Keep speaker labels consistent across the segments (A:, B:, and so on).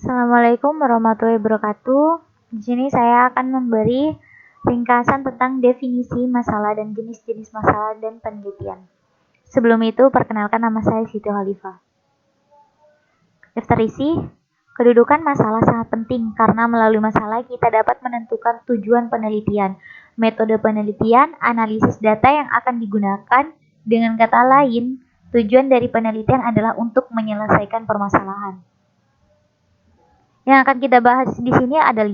A: Assalamualaikum warahmatullahi wabarakatuh. Di sini saya akan memberi ringkasan tentang definisi masalah dan jenis-jenis masalah dan penelitian. Sebelum itu, perkenalkan nama saya Siti Khalifah. Daftar isi. Kedudukan masalah sangat penting karena melalui masalah kita dapat menentukan tujuan penelitian, metode penelitian, analisis data yang akan digunakan. Dengan kata lain, tujuan dari penelitian adalah untuk menyelesaikan permasalahan. Yang akan kita bahas di sini ada 5.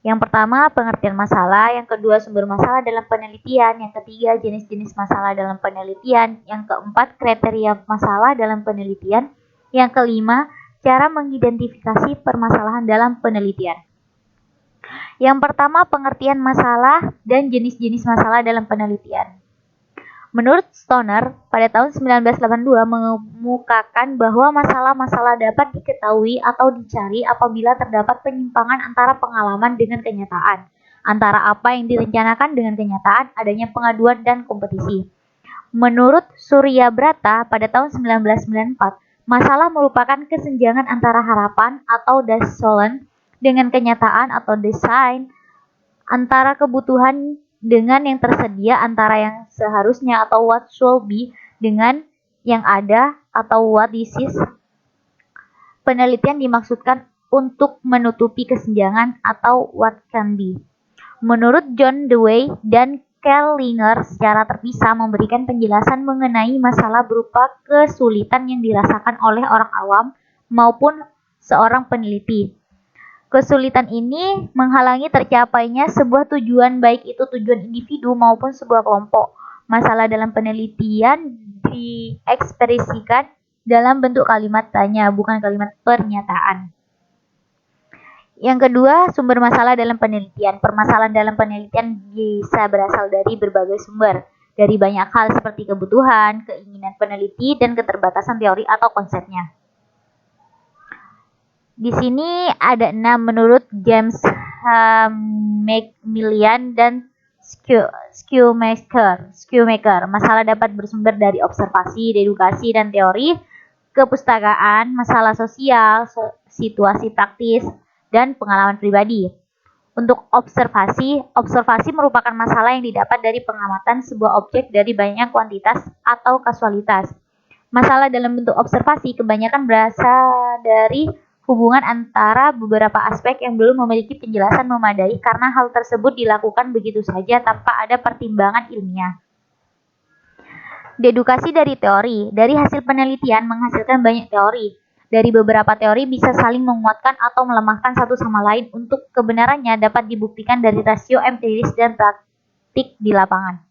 A: Yang pertama, pengertian masalah. Yang kedua, sumber masalah dalam penelitian. Yang ketiga, jenis-jenis masalah dalam penelitian. Yang keempat, kriteria masalah dalam penelitian. Yang kelima, cara mengidentifikasi permasalahan dalam penelitian. Yang pertama, pengertian masalah dan jenis-jenis masalah dalam penelitian. Menurut Stoner, pada tahun 1982 mengemukakan bahwa masalah-masalah dapat diketahui atau dicari apabila terdapat penyimpangan antara pengalaman dengan kenyataan, antara apa yang direncanakan dengan kenyataan, adanya pengaduan dan kompetisi. Menurut Surya Brata, pada tahun 1994, masalah merupakan kesenjangan antara harapan atau desolen dengan kenyataan atau design, antara kebutuhan dengan yang tersedia, antara yang seharusnya atau what should be dengan yang ada atau what is. Penelitian dimaksudkan untuk menutupi kesenjangan atau what can be. Menurut John Dewey dan Kellinger secara terpisah memberikan penjelasan mengenai masalah berupa kesulitan yang dirasakan oleh orang awam maupun seorang peneliti. Kesulitan ini menghalangi tercapainya sebuah tujuan, baik itu tujuan individu maupun sebuah kelompok. Masalah dalam penelitian diekspresikan dalam bentuk kalimat tanya, bukan kalimat pernyataan. Yang kedua, sumber masalah dalam penelitian. Permasalahan dalam penelitian bisa berasal dari berbagai sumber, dari banyak hal seperti kebutuhan, keinginan peneliti, dan keterbatasan teori atau konsepnya. Di sini ada 6 menurut James Macmillan dan Shoemaker. Masalah dapat bersumber dari observasi, dedukasi, dan teori, kepustakaan, masalah sosial, situasi praktis, dan pengalaman pribadi. Untuk observasi merupakan masalah yang didapat dari pengamatan sebuah objek dari banyak kuantitas atau kasualitas. Masalah dalam bentuk observasi kebanyakan berasal dari hubungan antara beberapa aspek yang belum memiliki penjelasan memadai karena hal tersebut dilakukan begitu saja tanpa ada pertimbangan ilmiah. Dedukasi dari teori. Dari hasil penelitian menghasilkan banyak teori. Dari beberapa teori bisa saling menguatkan atau melemahkan satu sama lain. Untuk kebenarannya dapat dibuktikan dari rasio empiris dan praktik di lapangan.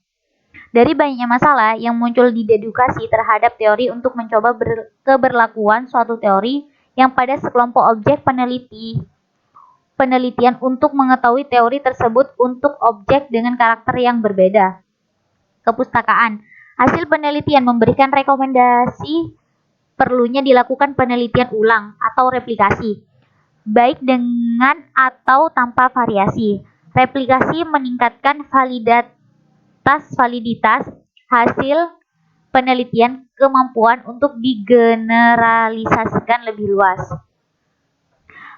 A: Dari banyaknya masalah yang muncul di dedukasi terhadap teori untuk mencoba keberlakuan suatu teori yang pada sekelompok objek penelitian untuk mengetahui teori tersebut untuk objek dengan karakter yang berbeda. Kepustakaan. Hasil penelitian memberikan rekomendasi perlunya dilakukan penelitian ulang atau replikasi, baik dengan atau tanpa variasi. Replikasi meningkatkan validitas hasil penelitian, kemampuan untuk digeneralisasikan lebih luas.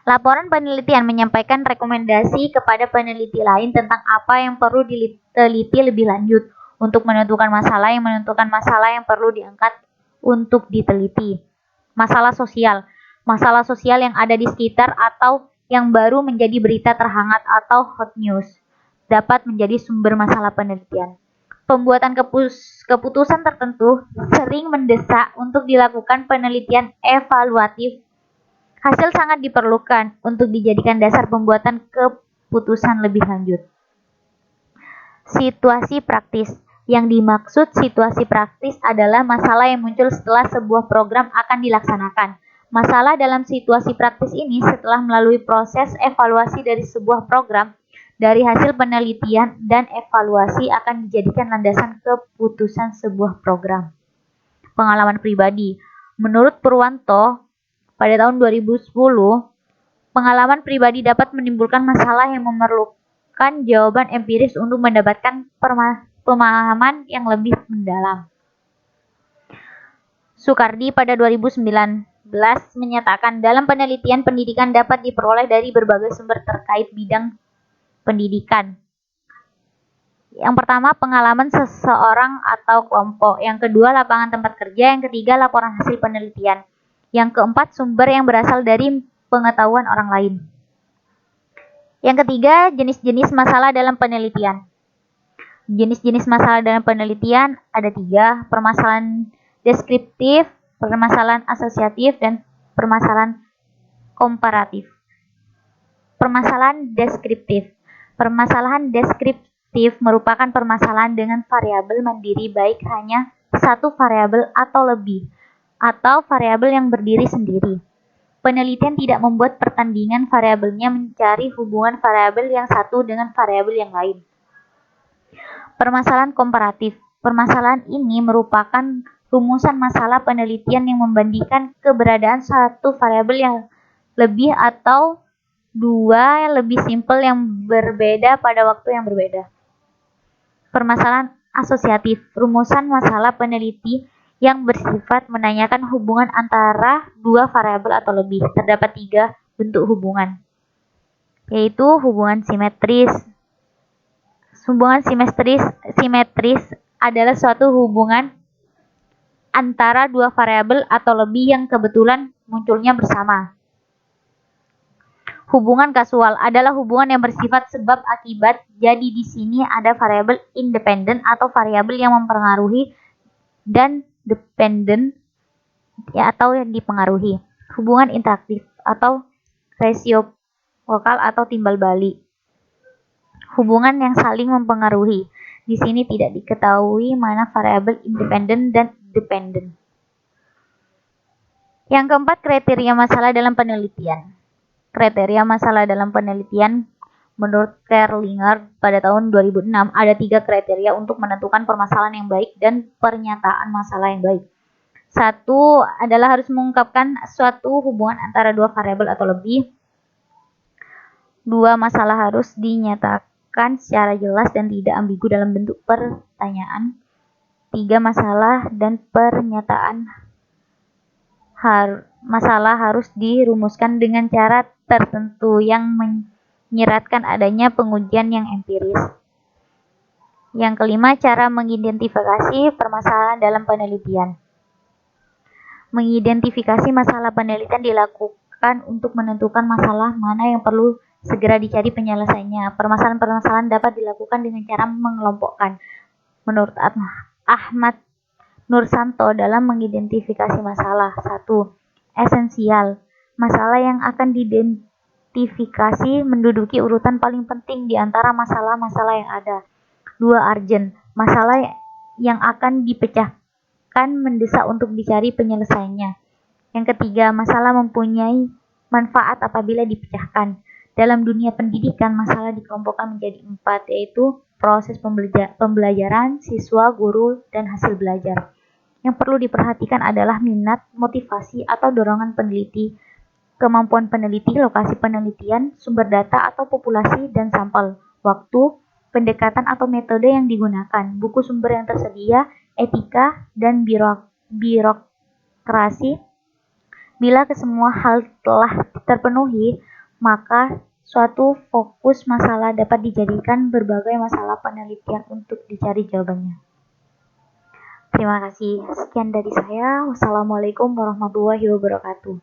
A: Laporan penelitian menyampaikan rekomendasi kepada peneliti lain tentang apa yang perlu diteliti lebih lanjut untuk menentukan masalah yang perlu diangkat untuk diteliti. Masalah sosial yang ada di sekitar atau yang baru menjadi berita terhangat atau hot news dapat menjadi sumber masalah penelitian. Pembuatan keputusan tertentu sering mendesak untuk dilakukan penelitian evaluatif. Hasil sangat diperlukan untuk dijadikan dasar pembuatan keputusan lebih lanjut. Situasi praktis. Yang dimaksud situasi praktis adalah masalah yang muncul setelah sebuah program akan dilaksanakan. Masalah dalam situasi praktis ini setelah melalui proses evaluasi dari sebuah program, dari hasil penelitian dan evaluasi akan dijadikan landasan keputusan sebuah program. Pengalaman pribadi. Menurut Purwanto, pada tahun 2010, pengalaman pribadi dapat menimbulkan masalah yang memerlukan jawaban empiris untuk mendapatkan pemahaman yang lebih mendalam. Sukardi pada 2009 menyatakan dalam penelitian pendidikan dapat diperoleh dari berbagai sumber terkait bidang pendidikan. Yang pertama, pengalaman seseorang atau kelompok. Yang kedua, lapangan tempat kerja. Yang ketiga, laporan hasil penelitian. Yang keempat, sumber yang berasal dari pengetahuan orang lain. Yang ketiga, jenis-jenis masalah dalam penelitian. Jenis-jenis masalah dalam penelitian ada 3, permasalahan deskriptif, permasalahan asosiatif, dan permasalahan komparatif. Permasalahan deskriptif. Permasalahan deskriptif merupakan permasalahan dengan variabel mandiri baik hanya satu variabel atau lebih, atau variabel yang berdiri sendiri. Penelitian tidak membuat pertandingan variabelnya mencari hubungan variabel yang satu dengan variabel yang lain. Permasalahan komparatif. Permasalahan ini merupakan rumusan masalah penelitian yang membandingkan keberadaan satu variabel yang lebih atau 2 yang lebih simpel yang berbeda pada waktu yang berbeda. Permasalahan asosiatif. Rumusan masalah peneliti yang bersifat menanyakan hubungan antara 2 variabel atau lebih. Terdapat 3 bentuk hubungan, yaitu hubungan simetris. Hubungan simetris adalah suatu hubungan antara 2 variabel atau lebih yang kebetulan munculnya bersama. Hubungan kasual adalah hubungan yang bersifat sebab akibat. Jadi di sini ada variabel independen atau variabel yang mempengaruhi dan dependen atau yang dipengaruhi. Hubungan interaktif atau resiprokal atau timbal balik. Hubungan yang saling mempengaruhi. Di sini tidak diketahui mana variabel independen dan dependen. Yang keempat, kriteria masalah dalam penelitian. Kriteria masalah dalam penelitian menurut Kerlinger pada tahun 2006 ada 3 kriteria untuk menentukan permasalahan yang baik dan pernyataan masalah yang baik. 1 adalah harus mengungkapkan suatu hubungan antara 2 variabel atau lebih. 2 masalah harus dinyatakan secara jelas dan tidak ambigu dalam bentuk pertanyaan. 3 masalah dan pernyataan masalah harus dirumuskan dengan cara tertentu yang menyeratkan adanya pengujian yang empiris. Yang kelima, cara mengidentifikasi permasalahan dalam penelitian. Mengidentifikasi masalah penelitian dilakukan untuk menentukan masalah mana yang perlu segera dicari penyelesaiannya. Permasalahan-permasalahan dapat dilakukan dengan cara mengelompokkan. Menurut Ahmad Nursanto dalam mengidentifikasi masalah. 1. Esensial. Masalah yang akan diidentifikasi menduduki urutan paling penting di antara masalah-masalah yang ada. 2. Urgent. Masalah yang akan dipecahkan mendesak untuk dicari penyelesaiannya. Yang ketiga, masalah mempunyai manfaat apabila dipecahkan. Dalam dunia pendidikan, masalah dikelompokkan menjadi 4, yaitu proses pembelajaran, siswa, guru, dan hasil belajar. Yang perlu diperhatikan adalah minat, motivasi, atau dorongan peneliti, kemampuan peneliti, lokasi penelitian, sumber data atau populasi dan sampel, waktu, pendekatan atau metode yang digunakan, buku sumber yang tersedia, etika, dan birokrasi. Bila kesemua hal telah terpenuhi, maka suatu fokus masalah dapat dijadikan berbagai masalah penelitian untuk dicari jawabannya. Terima kasih. Sekian dari saya. Wassalamualaikum warahmatullahi wabarakatuh.